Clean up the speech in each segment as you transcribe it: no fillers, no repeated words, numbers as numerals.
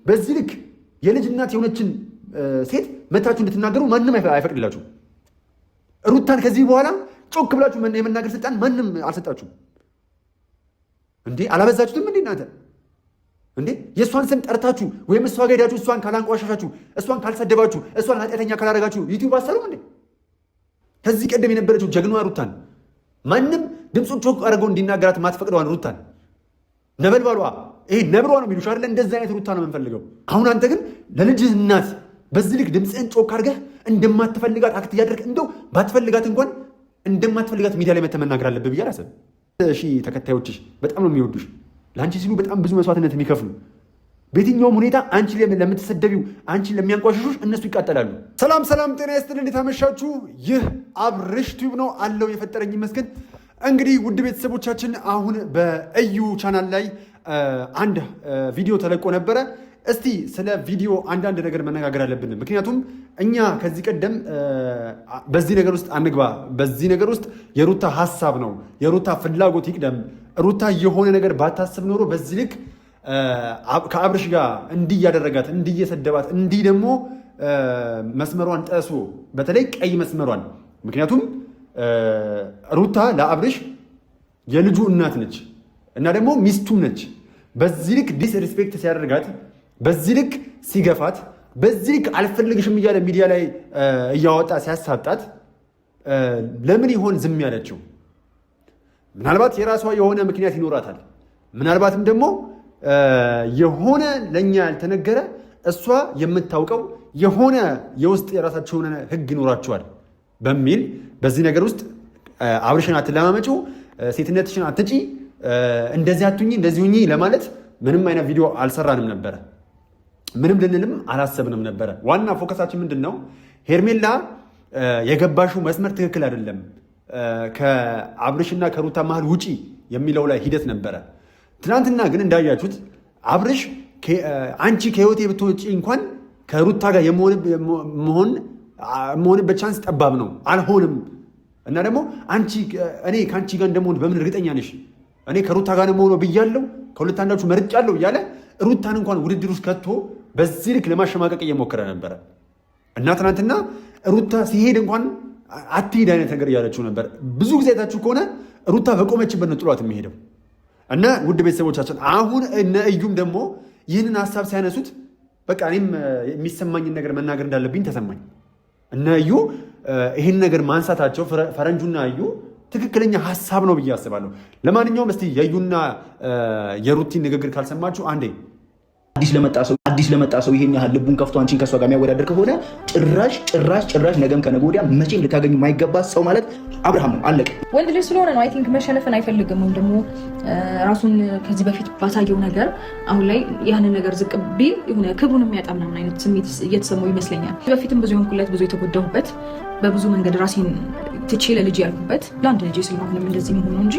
በዚህ ልክ የልጅ እናት የሆነችን ሴት መታችሁ እንድትናገሩ ማንም አይፈቅድላችሁ። ሩታን ከዚህ በኋላ ጮክ ብላችሁ የመናገር ስልጣን ማንም አልሰጣችሁም። እንዴ አላበዛችሁትም እንዴ እናንተ? እንዴ የእሷን ስም ጠርታችሁ ወይም እሷ ጋር ሄዳችሁ እሷን ካላንቋሻሻችሁ፣ እሷን ካልሰደባችሁ፣ እሷን ኃጢአተኛ ካላደረጋችሁ ዩቲዩብ አሰሩም እንዴ? ከዚህ ቀደም የነበረችው ጀግናዋ ሩታን ማንም ድምፁን ጮክ አድርገው እንዲናገራት ማትፈቅደዋን ሩታን ነበልባሏ ይሄ ነብሯ ነው የሚሉሽ አይደለ? እንደዚህ አይነት ሩታ ነው የምንፈልገው። አሁን አንተ ግን ለልጅህ እናት በዚህ ልክ ድምፅህን ጮክ አድርገህ እንደማትፈልጋት አክት እያደረግህ እንደው ባትፈልጋት እንኳን እንደማትፈልጋት ሚዲያ ላይ መተህ መናገር አለብህ ብዬ አላሰብም። እሺ ተከታዮችሽ በጣም ነው የሚወዱሽ፣ ለአንቺ ሲሉ በጣም ብዙ መስዋዕትነት የሚከፍሉ በየትኛውም ሁኔታ አንቺ ለምትሰደቢው አንቺ ለሚያንቋሽሹሽ እነሱ ይቃጠላሉ። ሰላም ሰላም፣ ጤና ይስጥልኝ። እንዴት አመሻችሁ? ይህ አብርሽ ቲዩብ ነው አለው የፈጠረኝ ይመስገን። እንግዲህ ውድ ቤተሰቦቻችን አሁን በእዩ ቻናል ላይ አንድ ቪዲዮ ተለቆ ነበረ። እስቲ ስለ ቪዲዮ አንዳንድ ነገር መነጋገር አለብን። ምክንያቱም እኛ ከዚህ ቀደም በዚህ ነገር ውስጥ አንግባ፣ በዚህ ነገር ውስጥ የሩታ ሀሳብ ነው፣ የሩታ ፍላጎት ይቅደም፣ ሩታ የሆነ ነገር ባታስብ ኖሮ በዚህ ልክ ከአብርሽ ጋር እንዲህ እያደረጋት እንዲህ እየሰደባት እንዲህ ደግሞ መስመሯን ጠሶ በተለይ ቀይ መስመሯን። ምክንያቱም ሩታ ለአብርሽ የልጁ እናት ነች እና ደግሞ ሚስቱም ነች። በዚህ ልክ ዲስሪስፔክት ሲያደርጋት፣ በዚህ ልክ ሲገፋት፣ በዚህ ልክ አልፈልግሽም እያለ ሚዲያ ላይ እያወጣ ሲያሳጣት ለምን ይሆን ዝም ያለችው? ምናልባት የራሷ የሆነ ምክንያት ይኖራታል። ምናልባትም ደግሞ የሆነ ለእኛ ያልተነገረ እሷ የምታውቀው የሆነ የውስጥ የራሳቸው የሆነ ሕግ ይኖራቸዋል በሚል በዚህ ነገር ውስጥ አብርሽን አትለማመጪው፣ ሴትነትሽን አትጪ፣ እንደዚህ አትሁኚ፣ እንደዚህ ሁኚ ለማለት ምንም አይነት ቪዲዮ አልሰራንም ነበረ። ምንም ልንልም አላሰብንም ነበረ። ዋና ፎከሳችን ምንድን ነው? ሄርሜላ የገባሽው መስመር ትክክል አይደለም፣ ከአብርሽና ከሩታ መሀል ውጪ የሚለው ላይ ሂደት ነበረ። ትናንትና ግን እንዳያችሁት አብርሽ አንቺ ከህይወቴ ብትወጪ እንኳን ከሩታ ጋር የመሆንበት ቻንስ ጠባብ ነው፣ አልሆንም እና ደግሞ እኔ ከአንቺ ጋር እንደመሆን በምን እርግጠኛ ነሽ? እኔ ከሩታ ጋር መሆነው ብያለሁ፣ ከሁለት አንዳችሁ መርጫለሁ እያለ ሩታን እንኳን ውድድር ውስጥ ከቶ በዚህ ልክ ለማሸማቀቅ እየሞከረ ነበረ እና ትናንትና ሩታ ሲሄድ እንኳን አትሄድ አይነት ነገር እያለችው ነበር። ብዙ ጊዜ አይታችሁ ከሆነ ሩታ በቆመችበት ነው ጥሏት የሚሄደው። እና ውድ ቤተሰቦቻችን አሁን እነ እዩም ደግሞ ይህንን ሀሳብ ሲያነሱት በቃ እኔም የሚሰማኝን ነገር መናገር እንዳለብኝ ተሰማኝ። እነ እዩ ይህን ነገር ማንሳታቸው ፈረንጁና እዩ ትክክለኛ ሀሳብ ነው ብዬ አስባለሁ። ለማንኛውም እስቲ የእዩና የሩቲን ንግግር ካልሰማችሁ አንዴ አዲስ ለመጣ ሰው ይሄን ያህል ልቡን ከፍቶ አንቺን ከሷ ጋር የሚያወዳደር ከሆነ ጭራሽ ነገም ከነገ ወዲያ መቼም ልታገኙ የማይገባ ሰው ማለት አብርሃም ነው። አለቀ። ወንድ ልጅ ስለሆነ ነው። አይ ቲንክ መሸነፍን አይፈልግም፣ ወይም ደግሞ ራሱን ከዚህ በፊት ባሳየው ነገር አሁን ላይ ያንን ነገር ዝቅ ቢል የሆነ ክብሩን የሚያጣ ምናምን አይነት ስሜት እየተሰማው ይመስለኛል። በፊትም ብዙ የሆንኩለት ብዙ የተጎዳሁበት በብዙ መንገድ ራሴን ትቼ ለልጅ ያልኩበት ለአንድ ልጅ ስለሆነም እንደዚህ መሆኑ እንጂ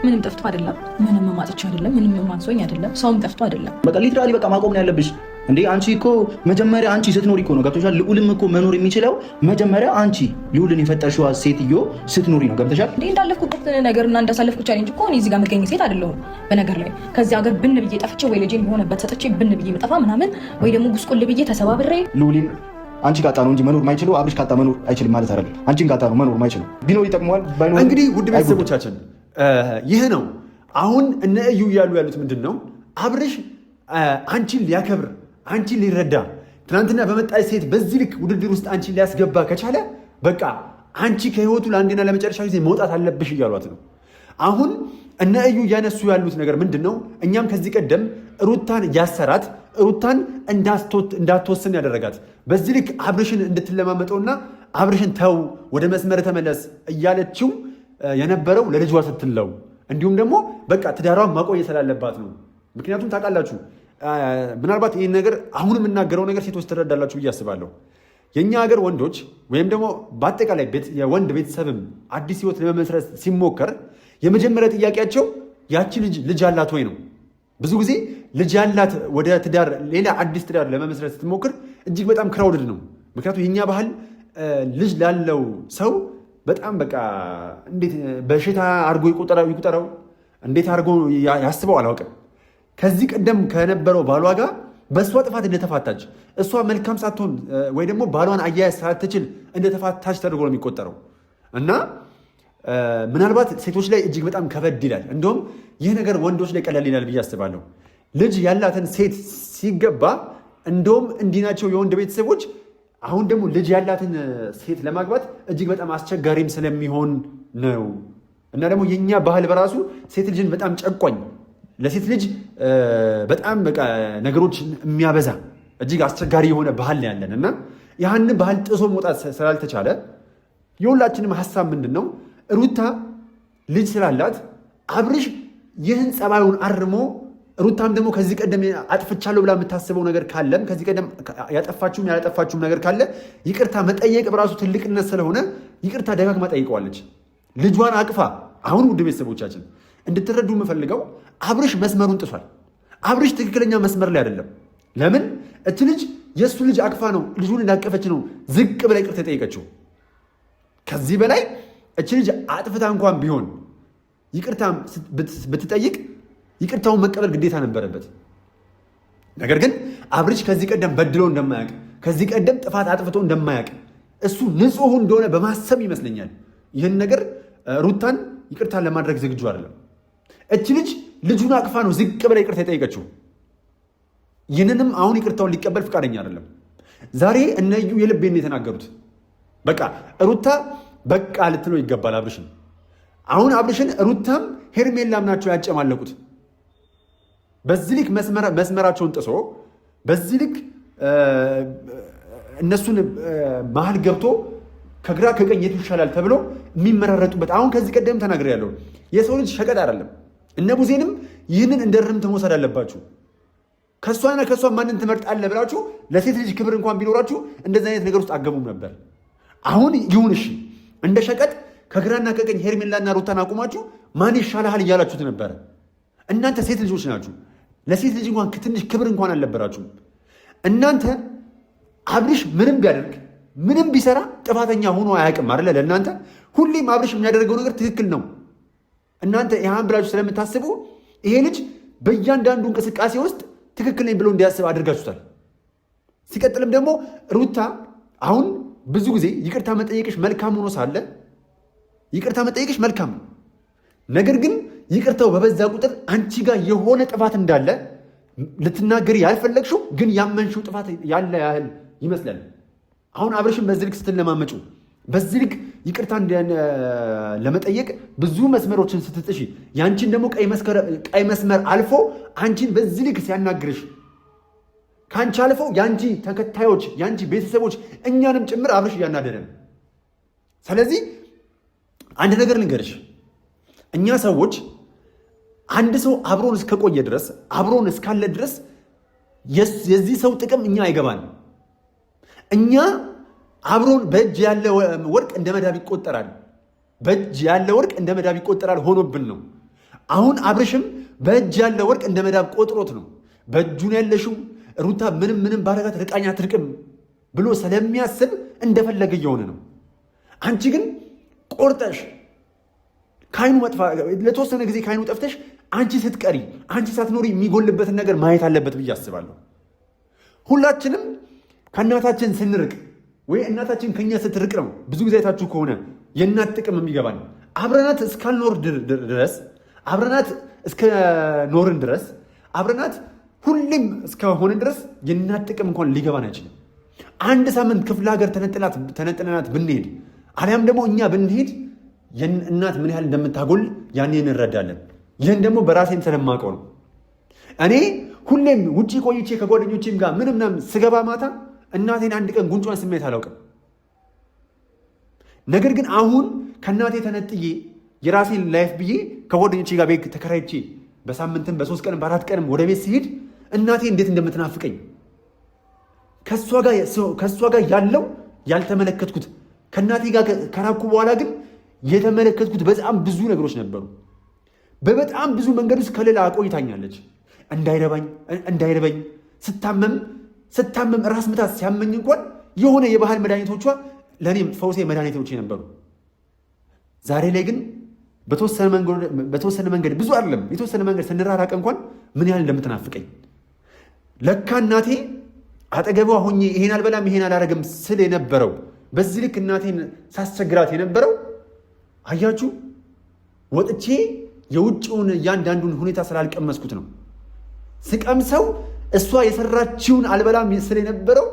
ምንም ጠፍቶ አይደለም፣ ምንም ማጥቻ አይደለም፣ ምንም ማንሶኝ አይደለም፣ ሰውም ጠፍቶ አይደለም። በቃ ሊትራሊ በቃ ማቆም ነው ያለብሽ እንዴ። አንቺ እኮ መጀመሪያ አንቺ ስትኖሪ እኮ ነው ገብቶሻል። ልዑልም እኮ መኖር የሚችለው መጀመሪያ አንቺ ልዑልን የፈጠርሽዋ ሴትዮ ስትኖሪ ነው ገብቶሻል። እንዴ እንዳለፍኩበት ነገርና እንዳሳለፍኩ ቻሌንጅ እኮ እኔ እዚህ ጋር መገኘ ሴት አይደለሁም። በነገር ላይ ከዚህ ሀገር ብን ብዬ ጠፍቼ ወይ ልጄን የሆነበት ሰጥቼ ብን ብዬ መጠፋ ምናምን ወይ ደግሞ ጉስቁል ብዬ ተሰባብሬ ልዑልን አንቺ ጋጣ ነው እንጂ መኖር ማይችለው አብርሽ ጋጣ መኖር አይችልም ማለት አይደለም። አንቺን ጋጣ ነው መኖር ማይችለው። ቢኖር ይጠቅመዋል ባይኖር እንግዲህ ውድ ቤተሰቦቻችን ይህ ነው አሁን እነ እዩ ያሉት ምንድን ነው? አብርሽ አንቺን ሊያከብር አንቺን ሊረዳ ትናንትና በመጣች ሴት በዚህ ልክ ውድድር ውስጥ አንቺን ሊያስገባ ከቻለ በቃ አንቺ ከህይወቱ ለአንዴና ለመጨረሻ ጊዜ መውጣት አለብሽ እያሏት ነው። አሁን እነ እዩ እያነሱ ያሉት ነገር ምንድን ነው? እኛም ከዚህ ቀደም ሩታን ያሰራት ሩታን እንዳትወስን ያደረጋት በዚህ ልክ አብርሽን እንድትለማመጠውና አብርሽን ተው ወደ መስመር ተመለስ እያለችው የነበረው ለልጇ ስትለው እንዲሁም ደግሞ በቃ ትዳሯን ማቆየት ስላለባት ነው። ምክንያቱም ታውቃላችሁ ምናልባት ይህን ነገር አሁን የምናገረው ነገር ሴቶች ትረዳላችሁ ብዬ አስባለሁ። የእኛ ሀገር ወንዶች ወይም ደግሞ በአጠቃላይ የወንድ ቤተሰብም አዲስ ህይወት ለመመስረት ሲሞከር የመጀመሪያ ጥያቄያቸው ያቺ ልጅ ያላት ወይ ነው። ብዙ ጊዜ ልጅ ያላት ወደ ትዳር ሌላ አዲስ ትዳር ለመመስረት ስትሞክር እጅግ በጣም ክራውድድ ነው። ምክንያቱም የኛ ባህል ልጅ ላለው ሰው በጣም በቃ እንዴት በሽታ አድርጎ ይቁጠረው እንዴት አድርጎ ያስበው አላውቅም። ከዚህ ቀደም ከነበረው ባሏ ጋር በእሷ ጥፋት እንደተፋታች እሷ መልካም ሳትሆን ወይ ደግሞ ባሏን አያያዝ ሳትችል እንደተፋታች ተደርጎ ነው የሚቆጠረው። እና ምናልባት ሴቶች ላይ እጅግ በጣም ከበድ ይላል። እንደውም ይህ ነገር ወንዶች ላይ ቀላል ይላል ብዬ አስባለሁ። ልጅ ያላትን ሴት ሲገባ እንደውም እንዲህ ናቸው የወንድ ቤተሰቦች። አሁን ደግሞ ልጅ ያላትን ሴት ለማግባት እጅግ በጣም አስቸጋሪም ስለሚሆን ነው። እና ደግሞ የኛ ባህል በራሱ ሴት ልጅን በጣም ጨቋኝ፣ ለሴት ልጅ በጣም በቃ ነገሮች የሚያበዛ እጅግ አስቸጋሪ የሆነ ባህል ነው ያለን። እና ያህንን ባህል ጥሶ መውጣት ስላልተቻለ የሁላችንም ሀሳብ ምንድን ነው? ሩታ ልጅ ስላላት አብርሽ ይህን ጸባዩን አርሞ ሩታም ደግሞ ከዚህ ቀደም አጥፍቻለሁ ብላ የምታስበው ነገር ካለም ከዚህ ቀደም ያጠፋችሁም ያላጠፋችሁም ነገር ካለ ይቅርታ መጠየቅ በራሱ ትልቅነት ስለሆነ ይቅርታ ደጋግማ ጠይቀዋለች፣ ልጇን አቅፋ። አሁን ውድ ቤተሰቦቻችን እንድትረዱ የምፈልገው አብርሽ መስመሩን ጥሷል። አብርሽ ትክክለኛ መስመር ላይ አይደለም። ለምን? እች ልጅ የእሱ ልጅ አቅፋ ነው ልጁን እንዳቀፈች ነው ዝቅ ብላ ይቅርታ የጠየቀችው። ከዚህ በላይ እች ልጅ አጥፍታ እንኳን ቢሆን ይቅርታ ብትጠይቅ ይቅርታውን መቀበል ግዴታ ነበረበት። ነገር ግን አብርሽ ከዚህ ቀደም በድሎ እንደማያውቅ ከዚህ ቀደም ጥፋት አጥፍቶ እንደማያውቅ እሱ ንጹሕ እንደሆነ በማሰብ ይመስለኛል ይህን ነገር ሩታን ይቅርታን ለማድረግ ዝግጁ አይደለም። እች ልጅ ልጁን አቅፋ ነው ዝቅ ብላ ይቅርታ የጠየቀችው። ይህንንም አሁን ይቅርታውን ሊቀበል ፈቃደኛ አይደለም። ዛሬ እነዩ የልቤን የተናገሩት በቃ ሩታ በቃ ልትለው ይገባል አብርሽን። አሁን አብርሽን ሩታም ሄርሜላም ናቸው ያጨማለቁት። በዚህ ልክ መስመራቸውን ጥሶ በዚህ ልክ እነሱን መሀል ገብቶ ከግራ ከቀኝ የቱ ይሻላል ተብሎ የሚመራረጡበት። አሁን ከዚህ ቀደም ተናግሬያለሁ፣ የሰው ልጅ ሸቀጥ አይደለም። እነ ቡዜንም ይህንን እንደ ርምት መውሰድ አለባችሁ። ከእሷና ከእሷ ማንን ትመርጣለህ ብላችሁ ለሴት ልጅ ክብር እንኳን ቢኖራችሁ እንደዚህ አይነት ነገር ውስጥ አገቡም ነበር። አሁን ይሁን እሺ፣ እንደ ሸቀጥ ከግራና ከቀኝ ሄርሜላና ሩታን አቁማችሁ ማን ይሻልሃል እያላችሁት ነበረ። እናንተ ሴት ልጆች ናችሁ። ለሴት ልጅ እንኳን ትንሽ ክብር እንኳን አልነበራችሁም። እናንተ አብርሽ ምንም ቢያደርግ ምንም ቢሰራ ጥፋተኛ ሆኖ አያውቅም አይደለ? ለእናንተ ሁሌም አብርሽ የሚያደርገው ነገር ትክክል ነው። እናንተ ይህን ብላችሁ ስለምታስቡ ይሄ ልጅ በእያንዳንዱ እንቅስቃሴ ውስጥ ትክክል ነኝ ብሎ እንዲያስብ አድርጋችሁታል። ሲቀጥልም ደግሞ ሩታ አሁን ብዙ ጊዜ ይቅርታ መጠየቅሽ መልካም ሆኖ ሳለ ይቅርታ መጠየቅሽ መልካም ነው። ነገር ግን ይቅርታው በበዛ ቁጥር አንቺ ጋር የሆነ ጥፋት እንዳለ ልትናገሪ ያልፈለግሽው ግን ያመንሽው ጥፋት ያለ ያህል ይመስላል። አሁን አብርሽን በዚህ ልክ ስትለማመጩ፣ በዚህ ልክ ይቅርታ ለመጠየቅ ብዙ መስመሮችን ስትጥሺ፣ ያንቺን ደግሞ ቀይ መስመር አልፎ አንቺን በዚህ ልክ ሲያናግርሽ፣ ከአንቺ አልፎ የአንቺ ተከታዮች የአንቺ ቤተሰቦች እኛንም ጭምር አብርሽ እያናደደን። ስለዚህ አንድ ነገር ልንገርሽ፣ እኛ ሰዎች አንድ ሰው አብሮን እስከቆየ ድረስ አብሮን እስካለ ድረስ የዚህ ሰው ጥቅም እኛ አይገባን። እኛ አብሮን በእጅ ያለ ወርቅ እንደ መዳብ ይቆጠራል፣ በእጅ ያለ ወርቅ እንደ መዳብ ይቆጠራል ሆኖብን ነው። አሁን አብርሽም በእጅ ያለ ወርቅ እንደ መዳብ ቆጥሮት ነው በእጁን ያለሽው ሩታ ምንም ባረጋት ርቃኛ አትርቅም ብሎ ስለሚያስብ እንደፈለገ እየሆነ ነው። አንቺ ግን ቆርጠሽ ከአይኑ ለተወሰነ ጊዜ ከአይኑ ጠፍተሽ አንቺ ስትቀሪ አንቺ ሳትኖሪ የሚጎልበትን ነገር ማየት አለበት ብዬ አስባለሁ። ሁላችንም ከእናታችን ስንርቅ ወይ እናታችን ከኛ ስትርቅ ነው ብዙ ጊዜ አይታችሁ ከሆነ የእናት ጥቅም የሚገባን። አብረናት እስካልኖር ድረስ አብረናት እስከኖርን ድረስ አብረናት ሁሌም እስከሆንን ድረስ የእናት ጥቅም እንኳን ሊገባን አይችልም። አንድ ሳምንት ክፍለ ሀገር ተነጥለናት ብንሄድ አሊያም ደግሞ እኛ ብንሄድ እናት ምን ያህል እንደምታጎል ያኔ እንረዳለን። ይህን ደግሞ በራሴም ስለማውቀው ነው። እኔ ሁሌም ውጭ ቆይቼ ከጓደኞቼም ጋር ምንም ስገባ ማታ እናቴን አንድ ቀን ጉንጯን ስሜት አላውቅም። ነገር ግን አሁን ከእናቴ ተነጥዬ የራሴን ላይፍ ብዬ ከጓደኞቼ ጋር ቤት ተከራይቼ በሳምንትም በ3 ቀንም በ4 ቀንም ወደ ቤት ሲሄድ እናቴ እንዴት እንደምትናፍቀኝ ከእሷ ጋር ያለው ያልተመለከትኩት ከእናቴ ጋር ከራኩ በኋላ ግን የተመለከትኩት በጣም ብዙ ነገሮች ነበሩ። በበጣም ብዙ መንገድ ውስጥ ከሌላ አቆይታኛለች። እንዳይረበኝ ስታመም ራስ ምታት ሲያመኝ እንኳን የሆነ የባህል መድኃኒቶቿ ለእኔም ፈውሴ መድኃኒቶቼ ነበሩ። ዛሬ ላይ ግን በተወሰነ መንገድ ብዙ አይደለም የተወሰነ መንገድ ስንራራቅ እንኳን ምን ያህል እንደምትናፍቀኝ ለካ እናቴ አጠገቧ ሆኜ ይሄን አልበላም ይሄን አላረግም ስል የነበረው በዚህ ልክ እናቴን ሳስቸግራት የነበረው አያችሁ፣ ወጥቼ የውጭውን እያንዳንዱን ሁኔታ ስላልቀመስኩት ነው። ስቀምሰው እሷ የሰራችውን አልበላም ስል የነበረው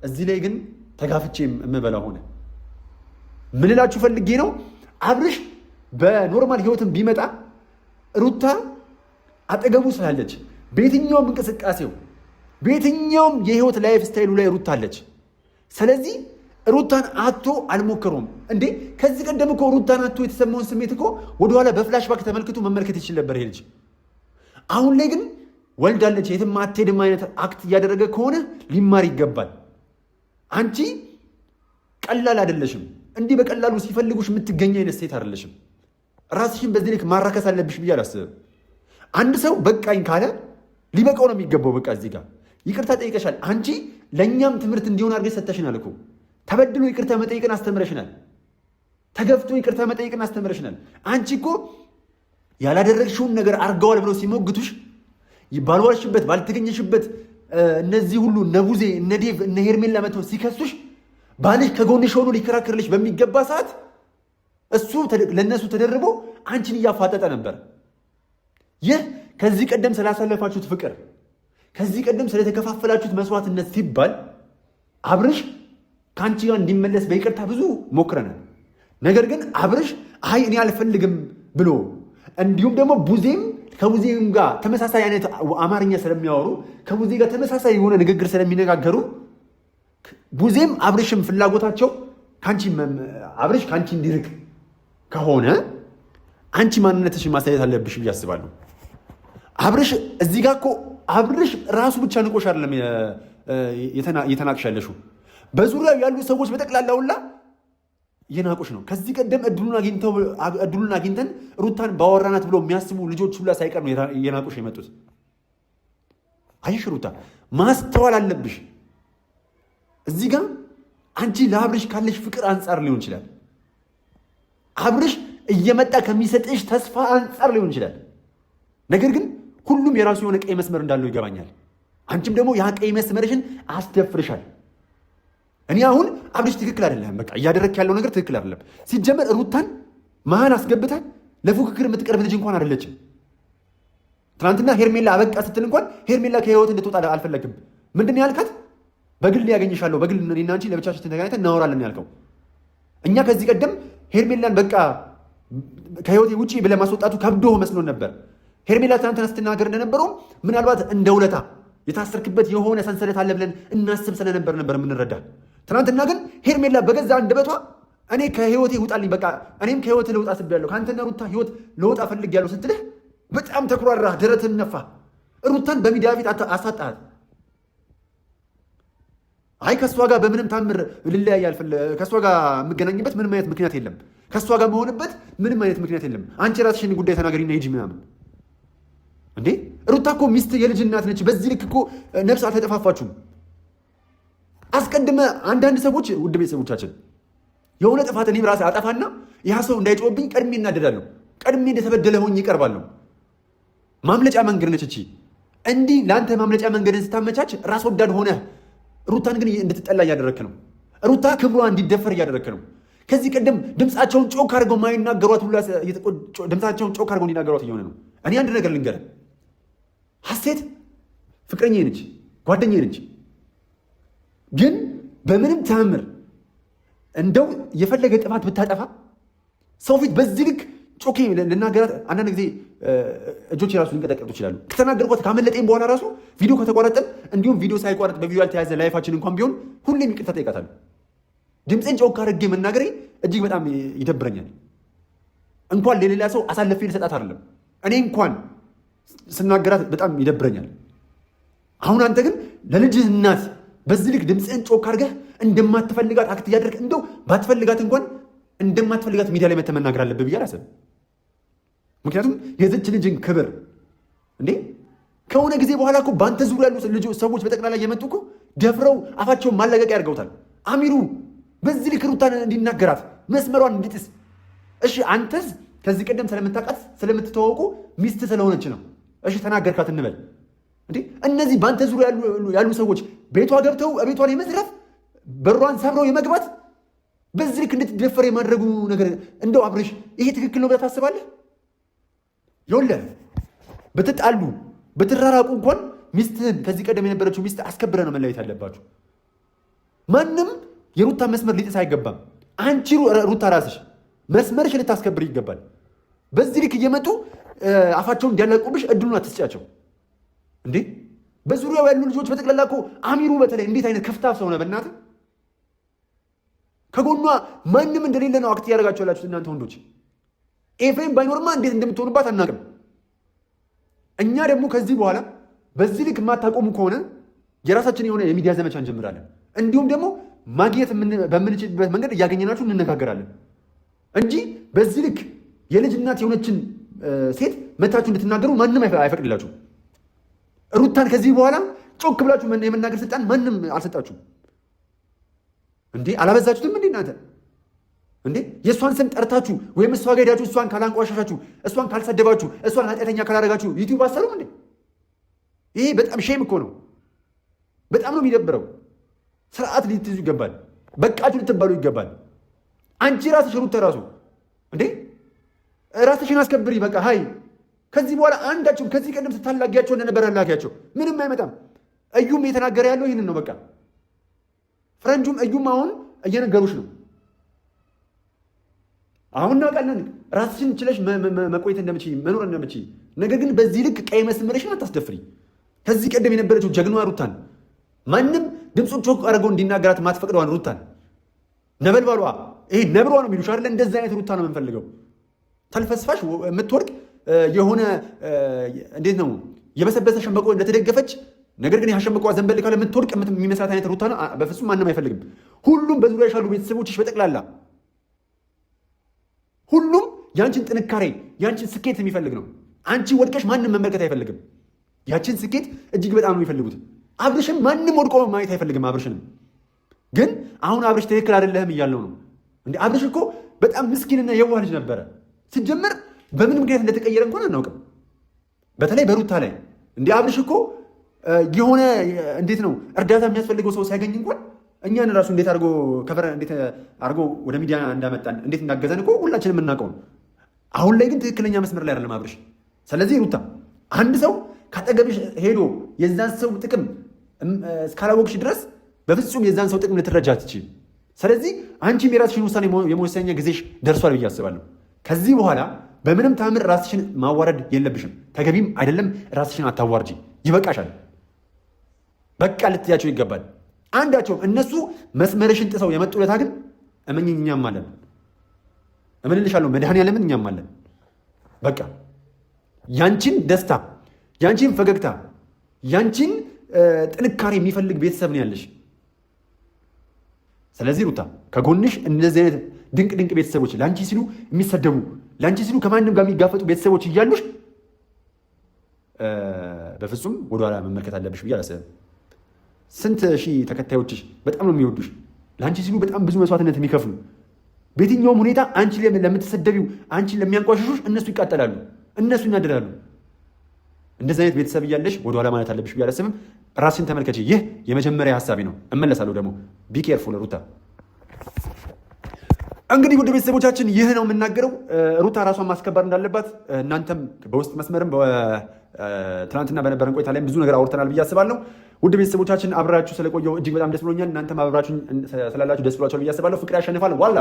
እዚህ ላይ ግን ተጋፍቼ የምበላ ሆነ። ምን እላችሁ ፈልጌ ነው፣ አብርሽ በኖርማል ህይወትን ቢመጣ ሩታ አጠገቡ ስላለች በየትኛውም እንቅስቃሴው በየትኛውም የህይወት ላይፍ ስታይሉ ላይ ሩታ አለች። ስለዚህ ሩታን አቶ አልሞከሩም እንዴ? ከዚህ ቀደም እኮ ሩታን አቶ የተሰማውን ስሜት እኮ ወደኋላ በፍላሽባክ ተመልክቶ መመልከት ይችል ነበር ይሄ ልጅ። አሁን ላይ ግን ወልዳለች፣ የትም አትሄድም አይነት አክት እያደረገ ከሆነ ሊማር ይገባል። አንቺ ቀላል አይደለሽም። እንዲህ በቀላሉ ሲፈልጉሽ የምትገኝ አይነት ሴት አይደለሽም። ራስሽን በዚህ ልክ ማራከስ አለብሽ ብዬ አላስብም። አንድ ሰው በቃኝ ካለ ሊበቃው ነው የሚገባው። በቃ እዚህ ጋር ይቅርታ ጠይቀሻል። አንቺ ለእኛም ትምህርት እንዲሆን አድርገሽ ሰጥተሽናል እኮ። ተበድሎ ይቅርታ መጠየቅን አስተምረሽናል። ተገፍቶ ይቅርታ መጠየቅን አስተምረሽናል። አንቺ እኮ ያላደረግሽውን ነገር አርገዋል ብለው ሲሞግቱሽ ባልዋልሽበት ባልተገኘሽበት እነዚህ ሁሉ እነ ቡዜ እነ ዴቭ እነ ሄርሜላ መጥተው ሲከሱሽ ባልሽ ከጎንሽ ሆኖ ሊከራከርልሽ በሚገባ ሰዓት እሱ ለእነሱ ተደርቦ አንቺን እያፋጠጠ ነበር። ይህ ከዚህ ቀደም ስላሳለፋችሁት ፍቅር፣ ከዚህ ቀደም ስለተከፋፈላችሁት መስዋዕትነት ሲባል አብርሽ ከአንቺ ጋር እንዲመለስ በይቅርታ ብዙ ሞክረናል። ነገር ግን አብርሽ አይ እኔ አልፈልግም ብሎ እንዲሁም ደግሞ ቡዜም ከቡዜም ጋር ተመሳሳይ አይነት አማርኛ ስለሚያወሩ ከቡዜ ጋር ተመሳሳይ የሆነ ንግግር ስለሚነጋገሩ ቡዜም አብርሽም ፍላጎታቸው አብርሽ ከአንቺ እንዲርቅ ከሆነ አንቺ ማንነትሽን ማሳየት አለብሽ ብዬ አስባለሁ። አብርሽ እዚህ ጋር እኮ አብርሽ ራሱ ብቻ ንቆሽ አይደለም የተናቅሽ ያለሽው፣ በዙሪያው ያሉ ሰዎች በጠቅላላ ሁላ የናቁሽ ነው። ከዚህ ቀደም እድሉን አግኝተን ሩታን ባወራናት ብለው የሚያስቡ ልጆች ሁላ ሳይቀር ነው የናቁሽ የመጡት። አየሽ ሩታ ማስተዋል አለብሽ። እዚህ ጋር አንቺ ለአብርሽ ካለሽ ፍቅር አንጻር ሊሆን ይችላል፣ አብርሽ እየመጣ ከሚሰጥሽ ተስፋ አንጻር ሊሆን ይችላል። ነገር ግን ሁሉም የራሱ የሆነ ቀይ መስመር እንዳለው ይገባኛል። አንቺም ደግሞ ያ ቀይ መስመርሽን አስደፍርሻል። እኔ አሁን አብርሽ ትክክል አይደለም፣ በቃ እያደረክ ያለው ነገር ትክክል አይደለም። ሲጀመር ሩታን መሀል አስገብታል ለፉክክር የምትቀርብ ልጅ እንኳን አይደለችም። ትናንትና ሄርሜላ አበቃ ስትል እንኳን ሄርሜላ ከህይወት እንድትወጣ አልፈለግም። ምንድን ያልካት? በግል ያገኝሻለሁ፣ በግል እኔና አንቺ ለብቻችን ተገናኝተን እናወራለን ያልከው። እኛ ከዚህ ቀደም ሄርሜላን በቃ ከህይወቴ ውጪ ብለህ ማስወጣቱ ከብዶ መስሎን ነበር። ሄርሜላ ትናንትና ስትናገር እንደነበረው ምናልባት እንደ ውለታ የታሰርክበት የሆነ ሰንሰለት አለ ብለን እናስብ ስለነበር ነበር የምንረዳ። ትናንትና ግን ሄርሜላ በገዛ አንደበቷ እኔ ከህይወቴ ውጣልኝ፣ በቃ እኔም ከህይወት ልውጣ አስቤያለሁ፣ ከአንተና ሩታ ህይወት ልወጣ ፈልጌያለሁ ስትልህ በጣም ተኩራራህ፣ ደረትን ነፋ። ሩታን በሚዲያ ፊት አሳጣሃት። አይ ከእሷ ጋር በምንም ታምር ልለያይ ከእሷ ጋር የምገናኝበት ምንም አይነት ምክንያት የለም፣ ከእሷ ጋር መሆንበት ምንም አይነት ምክንያት የለም፣ አንቺ ራስሽን ጉዳይ ተናገሪና ሂጂ ምናምን። እንዴ ሩታ እኮ ሚስት የልጅ እናት ነች። በዚህ ልክ እኮ ነፍስ አልተጠፋፋችሁም። አስቀድመ አንዳንድ ሰዎች ውድ ቤተሰቦቻችን የሆነ ጥፋት እኔም ራሴ አጠፋና ያ ሰው እንዳይጮህብኝ ቀድሜ እናደዳለሁ፣ ቀድሜ እንደተበደለ ሆኜ ይቀርባለሁ። ማምለጫ መንገድ ነች እቺ። እንዲህ ለአንተ ማምለጫ መንገድን ስታመቻች ራስ ወዳድ ሆነ ሩታን ግን እንድትጠላ እያደረክ ነው። ሩታ ክብሯ እንዲደፈር እያደረክ ነው። ከዚህ ቀደም ድምፃቸውን ጮክ አድርገው ማይናገሯት ሁላ ድምፃቸውን ጮክ አድርገው እንዲናገሯት እየሆነ ነው። እኔ አንድ ነገር ልንገርህ፣ ሀሴት ፍቅረኛዬ ነች፣ ጓደኛዬ ነች። ግን በምንም ተአምር እንደው የፈለገ ጥፋት ብታጠፋ ሰው ፊት በዚህ ልክ ጮኬ ልናገራት አንዳንድ ጊዜ እጆች የራሱ ሊንቀጠቀጡ ይችላሉ። ከተናገርኳት ካመለጠኝ በኋላ ራሱ ቪዲዮ ከተቋረጠን እንዲሁም ቪዲዮ ሳይቋረጥ በቪዲዮ ያልተያዘ ላይፋችን እንኳን ቢሆን ሁሌም ይቅርታ ጠይቃታለሁ። ድምፄን ጮክ አድርጌ መናገሬ እጅግ በጣም ይደብረኛል። እንኳን ለሌላ ሰው አሳልፌ ልሰጣት አይደለም፣ እኔ እንኳን ስናገራት በጣም ይደብረኛል። አሁን አንተ ግን ለልጅህ እናት በዚህ ልክ ድምፅህን ጮክ አድርገህ እንደማትፈልጋት አክት እያደረግህ እንደው ባትፈልጋት እንኳን እንደማትፈልጋት ሚዲያ ላይ መተህ መናገር አለብህ ብዬ አላስብም። ምክንያቱም የዚች ልጅን ክብር እንዴ ከሆነ ጊዜ በኋላ እኮ በአንተ ዙሪያ ያሉ ሰዎች በጠቅላላ እየመጡ እኮ ደፍረው አፋቸውን ማለቀቂያ ያደርገውታል። አሚሩ በዚህ ልክ ሩታን እንዲናገራት መስመሯን እንዲጥስ። እሺ አንተስ ከዚህ ቀደም ስለምታውቃት ስለምትተዋወቁ ሚስት ስለሆነች ነው እሺ ተናገርካት እንበል። እንዴ እነዚህ በአንተ ዙሪያ ያሉ ሰዎች ቤቷ ገብተው ቤቷን የመዝረፍ በሯን ሰብረው የመግባት በዚህ ልክ እንድትደፈር የማድረጉ ነገር እንደው አብርሽ ይሄ ትክክል ነው ብለህ ታስባለህ? ይኸውልህ ብትጣሉ ብትራራቁ እንኳን ሚስትህን ከዚህ ቀደም የነበረችው ሚስት አስከብረህ ነው መለያየት ያለባችሁ። ማንም የሩታ መስመር ሊጥስ አይገባም። አንቺ ሩታ ራስሽ መስመርሽ ልታስከብር ይገባል። በዚህ ልክ እየመጡ አፋቸውን እንዲያለቁብሽ እድሉን አትስጫቸው። እንዴ በዙሪያው ያሉ ልጆች በጠቅላላ እኮ አሚሩ በተለይ እንዴት አይነት ከፍታፍ ሰው ነው በእናትህ። ከጎኗ ማንም እንደሌለ ነው አክት ያደርጋችሁ ያላችሁት እናንተ ወንዶች። ኤፍሬም ባይኖርማ እንዴት እንደምትሆኑባት አናውቅም። እኛ ደግሞ ከዚህ በኋላ በዚህ ልክ የማታቆሙ ከሆነ የራሳችን የሆነ የሚዲያ ዘመቻ እንጀምራለን። እንዲሁም ደግሞ ማግኘት በምንችልበት መንገድ እያገኘናችሁ እንነጋገራለን እንጂ በዚህ ልክ የልጅ እናት የሆነችን ሴት መታችሁ እንድትናገሩ ማንም አይፈቅድላችሁም። ሩታን ከዚህ በኋላ ጮክ ብላችሁ የመናገር ስልጣን ማንም አልሰጣችሁም። እንዴ አላበዛችሁትም እንዴ እናንተ? እንዴ የእሷን ስም ጠርታችሁ ወይም እሷ ጋር ሄዳችሁ እሷን ካላንቋሻሻችሁ፣ እሷን ካልሰደባችሁ፣ እሷን ኃጢአተኛ ካላደረጋችሁ ዩቲዩብ አሰሩም እንዴ? ይሄ በጣም ሼም እኮ ነው። በጣም ነው የሚደብረው። ስርዓት ልትይዙ ይገባል። በቃችሁ ልትባሉ ይገባል። አንቺ ራስሽ ሩታ ራሱ እንዴ ራስሽን አስከብሪ። በቃ ሀይ ከዚህ በኋላ አንዳችሁም ከዚህ ቀደም ስታላጊያቸው እንደነበረ ላኪያቸው። ምንም አይመጣም። እዩም እየተናገረ ያለው ይህንን ነው። በቃ ፍረንጁም እዩም አሁን እየነገሩሽ ነው። አሁን እናውቃለን ራስሽን ችለሽ መቆየት እንደምችይ መኖር እንደምችይ። ነገር ግን በዚህ ልክ ቀይ መስመርሽን አታስደፍሪ። ከዚህ ቀደም የነበረችው ጀግናዋ ሩታን ማንም ድምፁን ጮክ አድርገው እንዲናገራት ማትፈቅደዋን ሩታን ነበልባሏ ይሄ ነብሯ ነው የሚሉሽ አይደለ? እንደዚህ አይነት ሩታ ነው የምንፈልገው። ተልፈስፋሽ የምትወርቅ የሆነ እንዴት ነው የበሰበሰ ሸንበቆ እንደተደገፈች ነገር ግን ያሸንበቋ ዘንበል ካለ የምትወድቅ የሚመስላት አይነት ሩታ ነው በፍጹም ማንም አይፈልግም። ሁሉም በዙሪያሽ ያሉ ቤተሰቦችሽ በጠቅላላ ሁሉም ያንቺን ጥንካሬ ያንቺን ስኬት የሚፈልግ ነው። አንቺ ወድቀሽ ማንም መመልከት አይፈልግም። ያንቺን ስኬት እጅግ በጣም ነው የሚፈልጉት። አብርሽም ማንም ወድቆ ማየት አይፈልግም። አብርሽንም ግን አሁን አብርሽ ትክክል አይደለህም እያልነው ነው። እንዴ አብርሽ እኮ በጣም ምስኪንና የዋህ ልጅ ነበረ። ሲጀመር በምን ምክንያት እንደተቀየረ እንኳን አናውቅም። በተለይ በሩታ ላይ እንዴ አብርሽ እኮ የሆነ እንዴት ነው እርዳታ የሚያስፈልገው ሰው ሲያገኝ እንኳን እኛን ራሱ እንዴት አድርጎ ከፈረ እንዴት አድርጎ ወደ ሚዲያ እንዳመጣን እንዴት እንዳገዘን እኮ ሁላችንም የምናውቀው ነው። አሁን ላይ ግን ትክክለኛ መስመር ላይ አይደለም አብርሽ። ስለዚህ ሩታ አንድ ሰው ካጠገብሽ ሄዶ የዛን ሰው ጥቅም እስካላወቅሽ ድረስ በፍጹም የዛን ሰው ጥቅም ልትረጃ አትችይም። ስለዚህ አንቺም የራስሽን ውሳኔ የመወሰኛ ጊዜሽ ደርሷል ብዬ አስባለሁ። ከዚህ በኋላ በምንም ታምር ራስሽን ማዋረድ የለብሽም። ተገቢም አይደለም። ራስሽን አታዋርጂ። ይበቃሻል። በቃ ልትያቸው ይገባል። አንዳቸውም እነሱ መስመርሽን ጥሰው የመጡለታ ግን እመኝኝ እኛም አለን። እምንልሻለሁ መድኃኔዓለምን እኛም አለን። በቃ ያንቺን ደስታ፣ ያንቺን ፈገግታ፣ ያንቺን ጥንካሬ የሚፈልግ ቤተሰብ ነው ያለሽ። ስለዚህ ሩታ ከጎንሽ እንደዚህ አይነት ድንቅ ድንቅ ቤተሰቦች ለአንቺ ሲሉ የሚሰደቡ ለአንቺ ሲሉ ከማንም ጋር የሚጋፈጡ ቤተሰቦች እያሉሽ በፍጹም ወደኋላ መመልከት አለብሽ ብዬ አላስብም። ስንት ሺህ ተከታዮችሽ በጣም ነው የሚወዱሽ። ለአንቺ ሲሉ በጣም ብዙ መስዋዕትነት የሚከፍሉ በየትኛውም ሁኔታ አንቺ ለምትሰደቢው አንቺን ለሚያንቋሽሹሽ እነሱ ይቃጠላሉ፣ እነሱ ይናደዳሉ። እንደዚህ አይነት ቤተሰብ እያለሽ ወደኋላ ማለት አለብሽ ብዬ አላስብም። ራስሽን ተመልከች። ይህ የመጀመሪያ ሀሳቢ ነው። እመለሳለሁ ደግሞ ቢኬርፉል ሩታ። እንግዲህ ውድ ቤተሰቦቻችን ይህ ነው የምናገረው። ሩታ ራሷን ማስከበር እንዳለባት እናንተም በውስጥ መስመርም ትናንትና በነበረን ቆይታ ላይም ብዙ ነገር አውርተናል ብዬ አስባለሁ። ውድ ቤተሰቦቻችን አብራችሁ ስለቆየው እጅግ በጣም ደስ ብሎኛል። እናንተም አብራችሁ ስላላችሁ ደስ ብሏቸዋል ብዬ አስባለሁ። ፍቅር ያሸንፋል። ዋላ